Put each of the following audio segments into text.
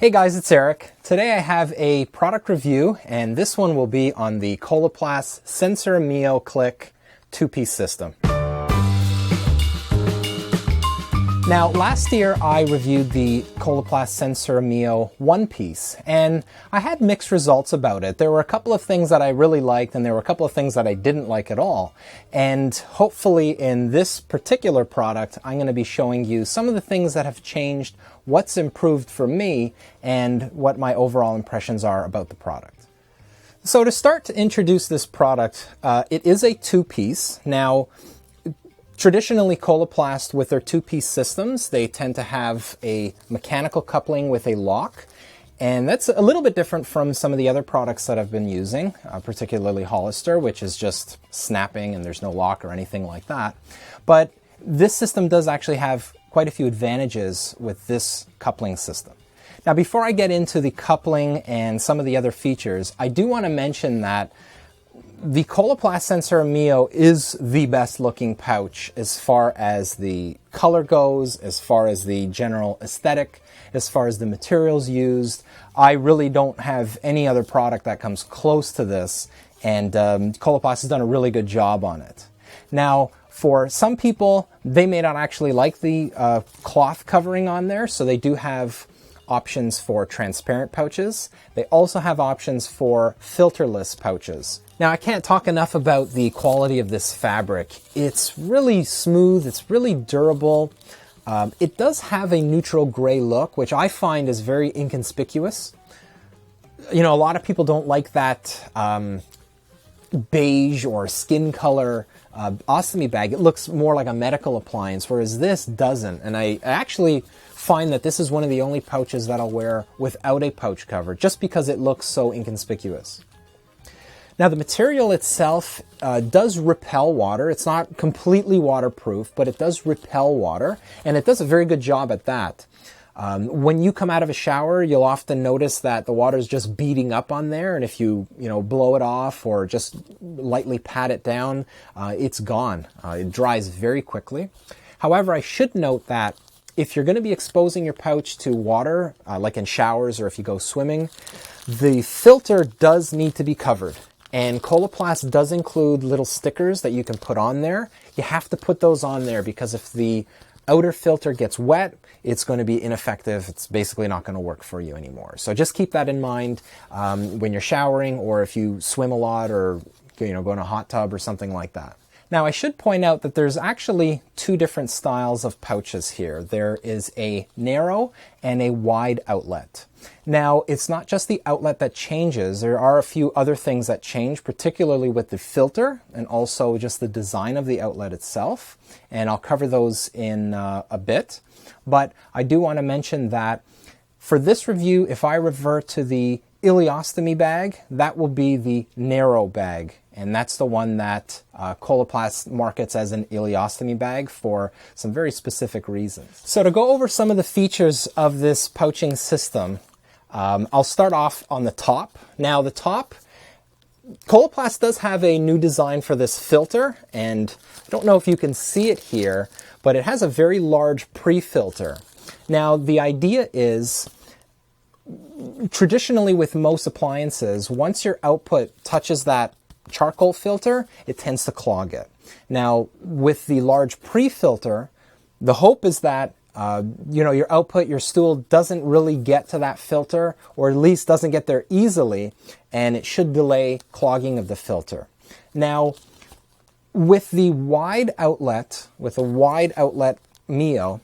Hey guys, it's Eric. Today I have a product review, and this one will be on the Coloplast SenSura Mio Click two-piece system. Now, last year I reviewed the Coloplast SenSura Mio one-piece, and I had mixed results about it. There were a couple of things that I really liked, and there were a couple of things that I didn't like at all. And hopefully in this particular product, I'm going to be showing you some of the things that have changed, what's improved for me, and what my overall impressions are about the product. So to start to introduce this product, it is a two-piece. Now, traditionally, Coloplast, with their two-piece systems, they tend to have a mechanical coupling with a lock, and that's a little bit different from some of the other products that I've been using, particularly Hollister, which is just snapping and there's no lock or anything like that. But this system does actually have quite a few advantages with this coupling system. Now, before I get into the coupling and some of the other features, I do want to mention that the Coloplast SenSura Mio is the best looking pouch as far as the color goes, as far as the general aesthetic, as far as the materials used. I really don't have any other product that comes close to this, and Coloplast has done a really good job on it. Now, for some people, they may not actually like the cloth covering on there, so they do have options for transparent pouches. They also have options for filterless pouches. Now, I can't talk enough about the quality of this fabric. It's really smooth, it's really durable. It does have a neutral gray look, which I find is very inconspicuous. You know, a lot of people don't like that beige or skin color ostomy bag. It looks more like a medical appliance, whereas this doesn't. And I actually find that this is one of the only pouches that I'll wear without a pouch cover, just because it looks so inconspicuous. Now, the material itself does repel water. It's not completely waterproof, but it does repel water, and it does a very good job at that. When you come out of a shower, you'll often notice that the water is just beating up on there, and if you blow it off or just lightly pat it down, it's gone. It dries very quickly. However, I should note that if you're going to be exposing your pouch to water, like in showers or if you go swimming, the filter does need to be covered. And Coloplast does include little stickers that you can put on there. You have to put those on there because if the outer filter gets wet, it's going to be ineffective. It's basically not going to work for you anymore. So just keep that in mind when you're showering, or if you swim a lot, or go in a hot tub or something like that. Now, I should point out that there's actually two different styles of pouches here. There is a narrow and a wide outlet. Now, it's not just the outlet that changes. There are a few other things that change, particularly with the filter and also just the design of the outlet itself. And I'll cover those in a bit. But I do want to mention that for this review, if I revert to the ileostomy bag, that will be the narrow bag. And that's the one that Coloplast markets as an ileostomy bag for some very specific reasons. So to go over some of the features of this pouching system, I'll start off on the top. Now, the top, Coloplast does have a new design for this filter, and I don't know if you can see it here, but it has a very large pre-filter. Now, the idea is, traditionally with most appliances, once your output touches that charcoal filter, it tends to clog it. Now, with the large pre-filter, the hope is that your output, your stool, doesn't really get to that filter, or at least doesn't get there easily, and it should delay clogging of the filter. Now, with the wide outlet, with a wide outlet Mio,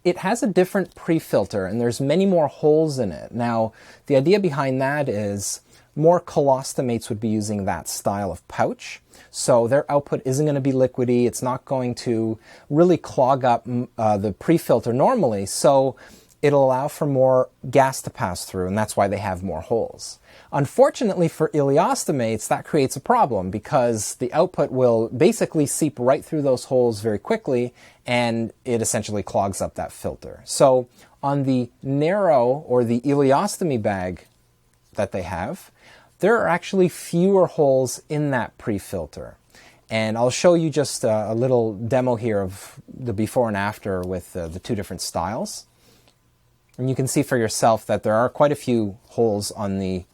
it has a different pre-filter, and there's many more holes in it. Now, the idea behind that is more colostomates would be using that style of pouch, so their output isn't going to be liquidy. It's not going to really clog up the pre-filter normally, so it'll allow for more gas to pass through, and that's why they have more holes. Unfortunately for ileostomates, that creates a problem because the output will basically seep right through those holes very quickly, and it essentially clogs up that filter. So on the narrow, or the ileostomy bag that they have, there are actually fewer holes in that pre-filter. And I'll show you just a little demo here of the before and after with the two different styles. And you can see for yourself that there are quite a few holes on the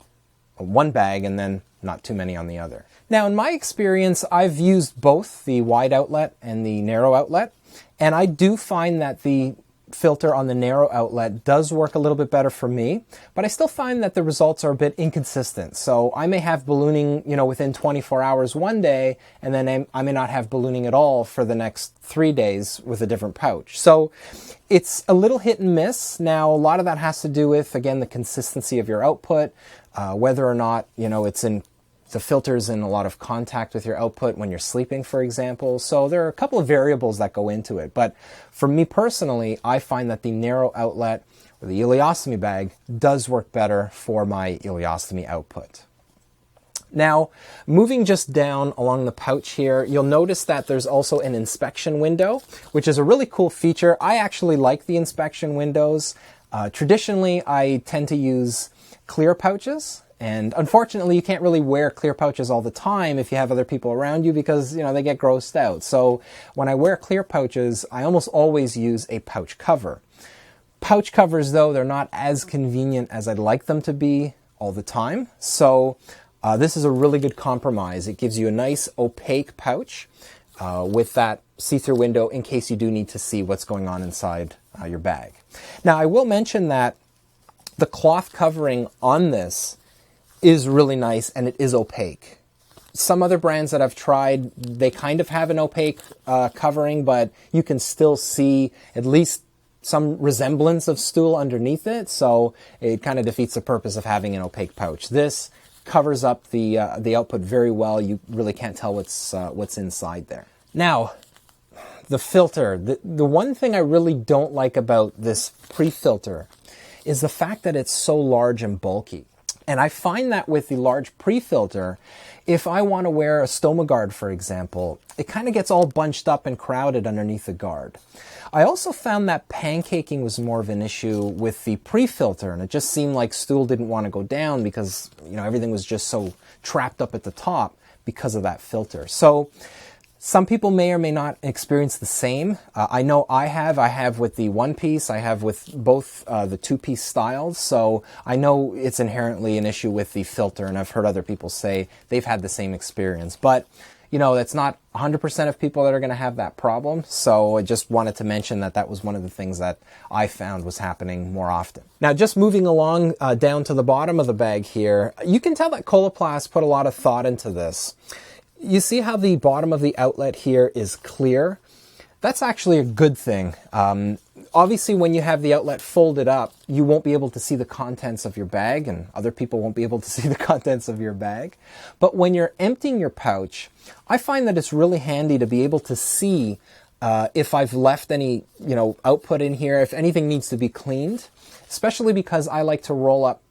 one bag and then not too many on the other. Now, in my experience, I've used both the wide outlet and the narrow outlet, and I do find that the filter on the narrow outlet does work a little bit better for me, but I still find that the results are a bit inconsistent. So I may have ballooning, within 24 hours one day, and then I may not have ballooning at all for the next 3 days with a different pouch. So it's a little hit and miss. Now, a lot of that has to do with, again, the consistency of your output, whether or not, the filter's in a lot of contact with your output when you're sleeping, for example. So there are a couple of variables that go into it. But for me personally, I find that the narrow outlet or the ileostomy bag does work better for my ileostomy output. Now, moving just down along the pouch here, you'll notice that there's also an inspection window, which is a really cool feature. I actually like the inspection windows. Traditionally, I tend to use clear pouches. And unfortunately, you can't really wear clear pouches all the time if you have other people around you because, they get grossed out. So when I wear clear pouches, I almost always use a pouch cover. Pouch covers, though, they're not as convenient as I'd like them to be all the time. So this is a really good compromise. It gives you a nice opaque pouch with that see-through window in case you do need to see what's going on inside your bag. Now, I will mention that the cloth covering on this is really nice and it is opaque. Some other brands that I've tried, they kind of have an opaque covering, but you can still see at least some resemblance of stool underneath it, so it kind of defeats the purpose of having an opaque pouch. This covers up the output very well. You really can't tell what's inside there. Now, the filter. The one thing I really don't like about this pre-filter is the fact that it's so large and bulky. And I find that with the large pre-filter, if I want to wear a stoma guard, for example, it kind of gets all bunched up and crowded underneath the guard. I also found that pancaking was more of an issue with the pre-filter, and it just seemed like stool didn't want to go down because, everything was just so trapped up at the top because of that filter. So some people may or may not experience the same. I know I have with the one piece, I have with both the two-piece styles, so I know it's inherently an issue with the filter, and I've heard other people say they've had the same experience. But, that's not 100% of people that are going to have that problem, so I just wanted to mention that was one of the things that I found was happening more often. Now, just moving along down to the bottom of the bag here, you can tell that Coloplast put a lot of thought into this. You see how the bottom of the outlet here is clear? That's actually a good thing. Obviously, when you have the outlet folded up, you won't be able to see the contents of your bag, and other people won't be able to see the contents of your bag. But when you're emptying your pouch, I find that it's really handy to be able to see if I've left any, output in here, if anything needs to be cleaned, especially because I like to roll up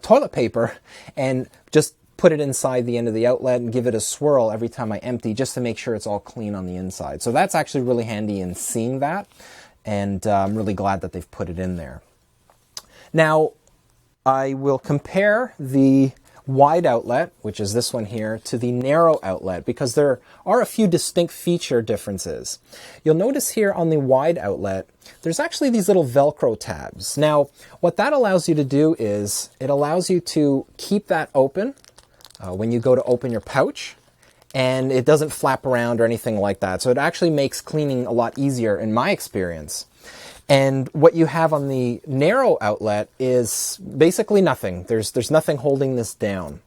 toilet paper and just put it inside the end of the outlet and give it a swirl every time I empty just to make sure it's all clean on the inside. So that's actually really handy in seeing that, and I'm really glad that they've put it in there. Now, I will compare the wide outlet, which is this one here, to the narrow outlet because there are a few distinct feature differences. You'll notice here on the wide outlet, there's actually these little Velcro tabs. Now, what that allows you to do is it allows you to keep that open when you go to open your pouch, and it doesn't flap around or anything like that. So it actually makes cleaning a lot easier in my experience. And what you have on the narrow outlet is basically nothing. There's nothing holding this down.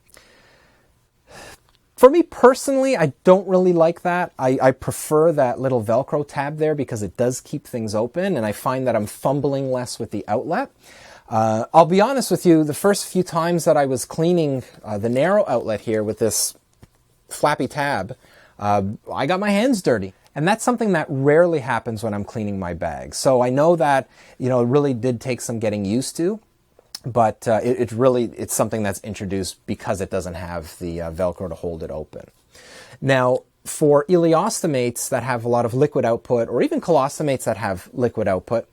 For me personally, I don't really like that. I prefer that little Velcro tab there because it does keep things open, and I find that I'm fumbling less with the outlet. I'll be honest with you, the first few times that I was cleaning the narrow outlet here with this flappy tab, I got my hands dirty. And that's something that rarely happens when I'm cleaning my bag. So I know that, it really did take some getting used to, but it's something that's introduced because it doesn't have the Velcro to hold it open. Now, for ileostomates that have a lot of liquid output, or even colostomates that have liquid output,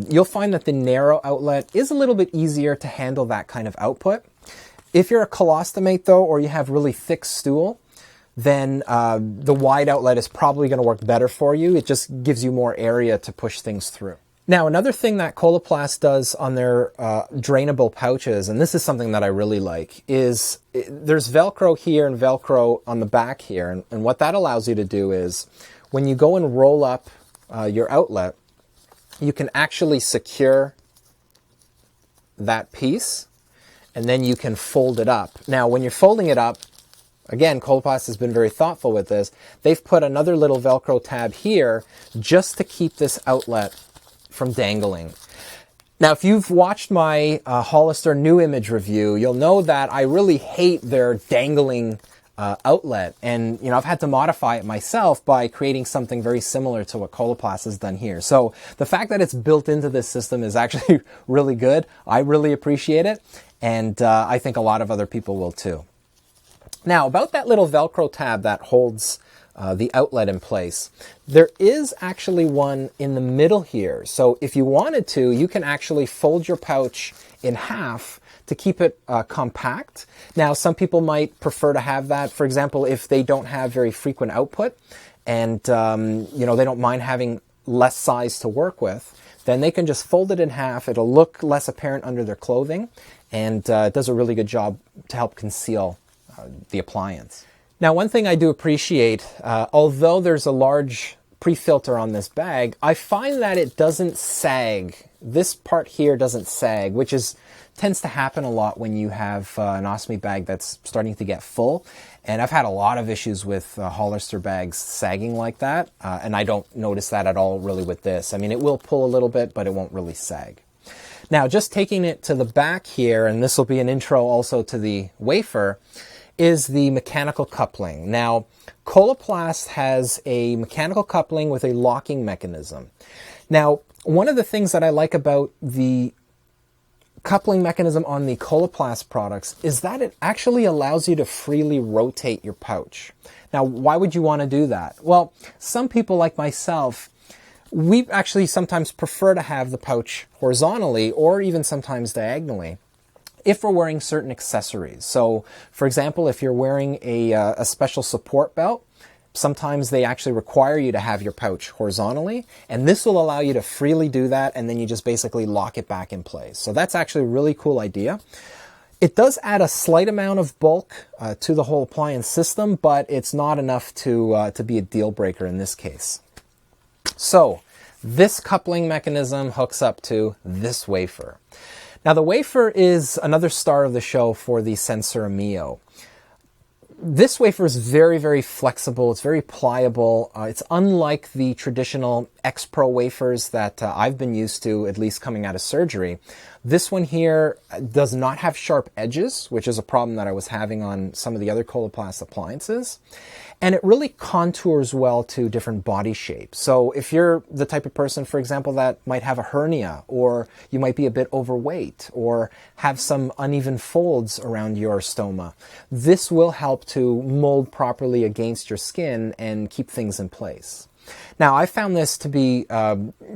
you'll find that the narrow outlet is a little bit easier to handle that kind of output. If you're a colostomate, though, or you have really thick stool, then the wide outlet is probably going to work better for you. It just gives you more area to push things through. Now, another thing that Coloplast does on their drainable pouches, and this is something that I really like, is there's Velcro here and Velcro on the back here. And what that allows you to do is when you go and roll up your outlet, you can actually secure that piece and then you can fold it up. Now, when you're folding it up, again, Coloplast has been very thoughtful with this. They've put another little Velcro tab here just to keep this outlet from dangling. Now, if you've watched my Hollister new image review, you'll know that I really hate their dangling outlet. And, you know, I've had to modify it myself by creating something very similar to what Coloplast has done here. So the fact that it's built into this system is actually really good. I really appreciate it. And I think a lot of other people will too. Now, about that little Velcro tab that holds the outlet in place, there is actually one in the middle here. So if you wanted to, you can actually fold your pouch in half to keep it compact. Now, some people might prefer to have that, for example, if they don't have very frequent output and you know, they don't mind having less size to work with, then they can just fold it in half. It'll look less apparent under their clothing, and it does a really good job to help conceal the appliance. Now, one thing I do appreciate, although there's a large pre-filter on this bag, I find that it doesn't sag. This part here doesn't sag, which tends to happen a lot when you have an ostomy bag that's starting to get full. And I've had a lot of issues with Hollister bags sagging like that, and I don't notice that at all really with this. I mean, it will pull a little bit, but it won't really sag. Now, just taking it to the back here, and this will be an intro also to the wafer, is the mechanical coupling. Now, Coloplast has a mechanical coupling with a locking mechanism. Now, one of the things that I like about the coupling mechanism on the Coloplast products is that it actually allows you to freely rotate your pouch. Now, why would you want to do that? Well, some people like myself, we actually sometimes prefer to have the pouch horizontally or even sometimes diagonally if we're wearing certain accessories. So, for example, if you're wearing a special support belt, sometimes they actually require you to have your pouch horizontally, and this will allow you to freely do that, and then you just basically lock it back in place. So that's actually a really cool idea. It does add a slight amount of bulk to the whole appliance system, but it's not enough to be a deal breaker in this case. So this coupling mechanism hooks up to this wafer. Now, the wafer is another star of the show for the SenSura Mio. This wafer is very, very flexible. It's very pliable. It's unlike the traditional X-Pro wafers that I've been used to, at least coming out of surgery. This one here does not have sharp edges, which is a problem that I was having on some of the other Coloplast appliances. And it really contours well to different body shapes. So if you're the type of person, for example, that might have a hernia, or you might be a bit overweight, or have some uneven folds around your stoma, this will help to mold properly against your skin and keep things in place. Now, I found this to be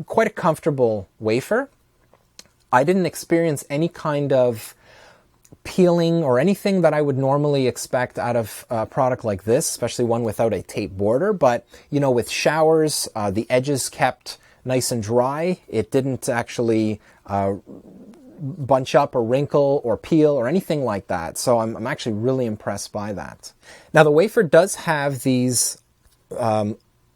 quite a comfortable wafer. I didn't experience any kind of peeling or anything that I would normally expect out of a product like this, especially one without a tape border. But, you know, with showers, the edges kept nice and dry. It didn't actually bunch up or wrinkle or peel or anything like that. So I'm actually really impressed by that. Now, the wafer does have these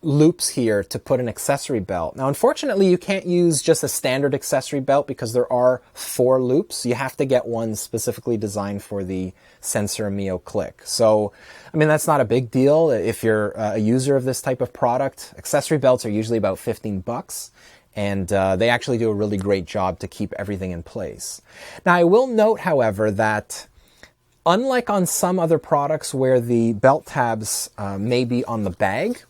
loops here to put an accessory belt. Now, unfortunately, you can't use just a standard accessory belt because there are 4 loops. You have to get one specifically designed for the SenSura Mio Click. So, I mean, that's not a big deal. If you're a user of this type of product, accessory belts are usually about $15, and they actually do a really great job to keep everything in place. Now, I will note, however, that unlike on some other products where the belt tabs may be on the bag,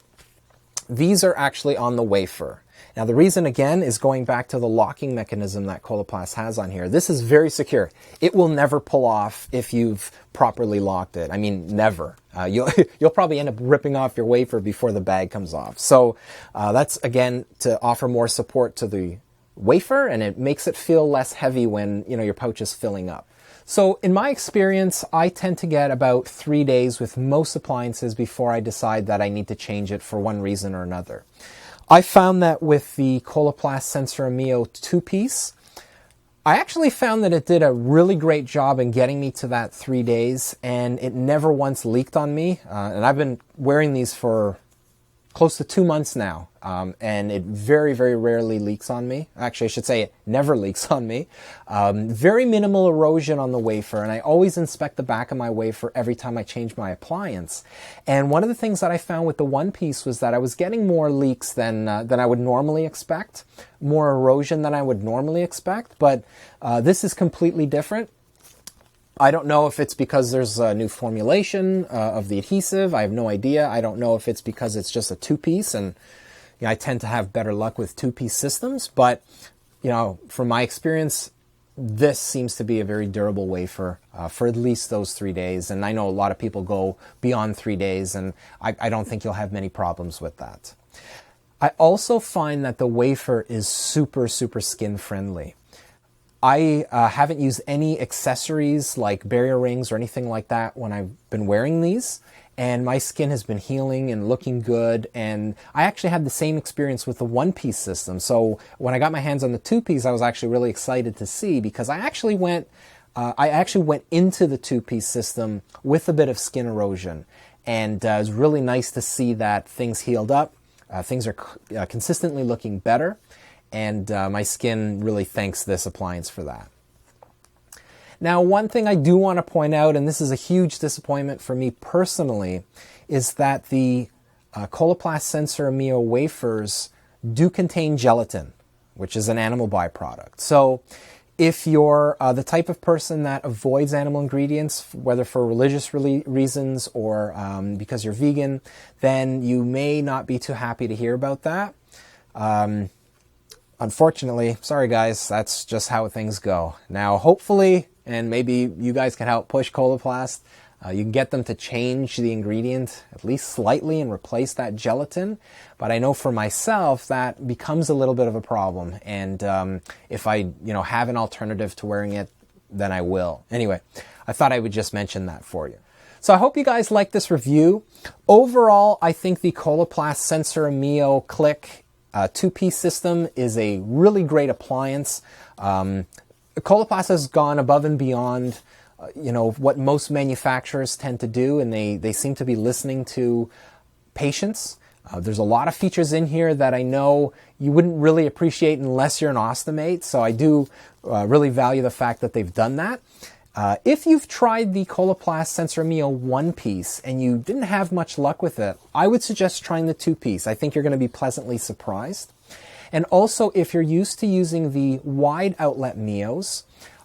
these are actually on the wafer. Now, the reason, again, is going back to the locking mechanism that Coloplast has on here. This is very secure. It will never pull off if you've properly locked it. I mean, never. You'll probably end up ripping off your wafer before the bag comes off. So that's, again, to offer more support to the wafer, and it makes it feel less heavy when, you know, your pouch is filling up. So in my experience, I tend to get about 3 days with most appliances before I decide that I need to change it for one reason or another. I found that with the Coloplast SenSura Mio 2-piece, I actually found that it did a really great job in getting me to that 3 days, and it never once leaked on me. And I've been wearing these for close to 2 months now, and it very, very rarely leaks on me. Actually, I should say it never leaks on me. Very minimal erosion on the wafer, and I always inspect the back of my wafer every time I change my appliance. And one of the things that I found with the one-piece was that I was getting more leaks than I would normally expect, more erosion than I would normally expect, but this is completely different. I don't know if it's because there's a new formulation of the adhesive. I have no idea. I don't know if it's because it's just a 2-piece, and you know, I tend to have better luck with 2-piece systems. But you know, from my experience, this seems to be a very durable wafer for at least those 3 days. And I know a lot of people go beyond 3 days, and I don't think you'll have many problems with that. I also find that the wafer is super, super skin friendly. I haven't used any accessories like barrier rings or anything like that when I've been wearing these, and my skin has been healing and looking good. And I actually had the same experience with the 1-piece system. So when I got my hands on the 2-piece, I was actually really excited to see, because I actually went into the 2-piece system with a bit of skin erosion, and it was really nice to see that things healed up. Things are consistently looking better. And my skin really thanks this appliance for that. Now, one thing I do want to point out, and this is a huge disappointment for me personally, is that the Coloplast SenSura Mio wafers do contain gelatin, which is an animal byproduct. So if you're the type of person that avoids animal ingredients, whether for religious reasons or because you're vegan, then you may not be too happy to hear about that. Unfortunately, sorry guys, that's just how things go. Now, hopefully, and maybe you guys can help push Coloplast, you can get them to change the ingredient at least slightly and replace that gelatin. But I know for myself that becomes a little bit of a problem. And if I have an alternative to wearing it, then I will. Anyway, I thought I would just mention that for you. So I hope you guys like this review. Overall, I think the Coloplast SenSura Mio Click 2-piece system is a really great appliance. Coloplast has gone above and beyond what most manufacturers tend to do, and they seem to be listening to patients. There's a lot of features in here that I know you wouldn't really appreciate unless you're an ostomate, so I do really value the fact that they've done that. If you've tried the Coloplast SenSura Mio 1-piece and you didn't have much luck with it, I would suggest trying the 2-piece. I think you're going to be pleasantly surprised. And also, if you're used to using the wide outlet Mios,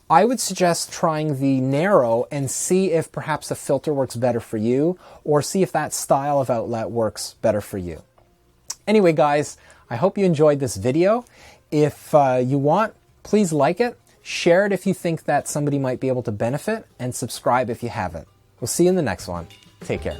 I would suggest trying the narrow and see if perhaps the filter works better for you, or see if that style of outlet works better for you. Anyway, guys, I hope you enjoyed this video. If you want, please like it. Share it if you think that somebody might be able to benefit, and subscribe if you haven't. We'll see you in the next one. Take care.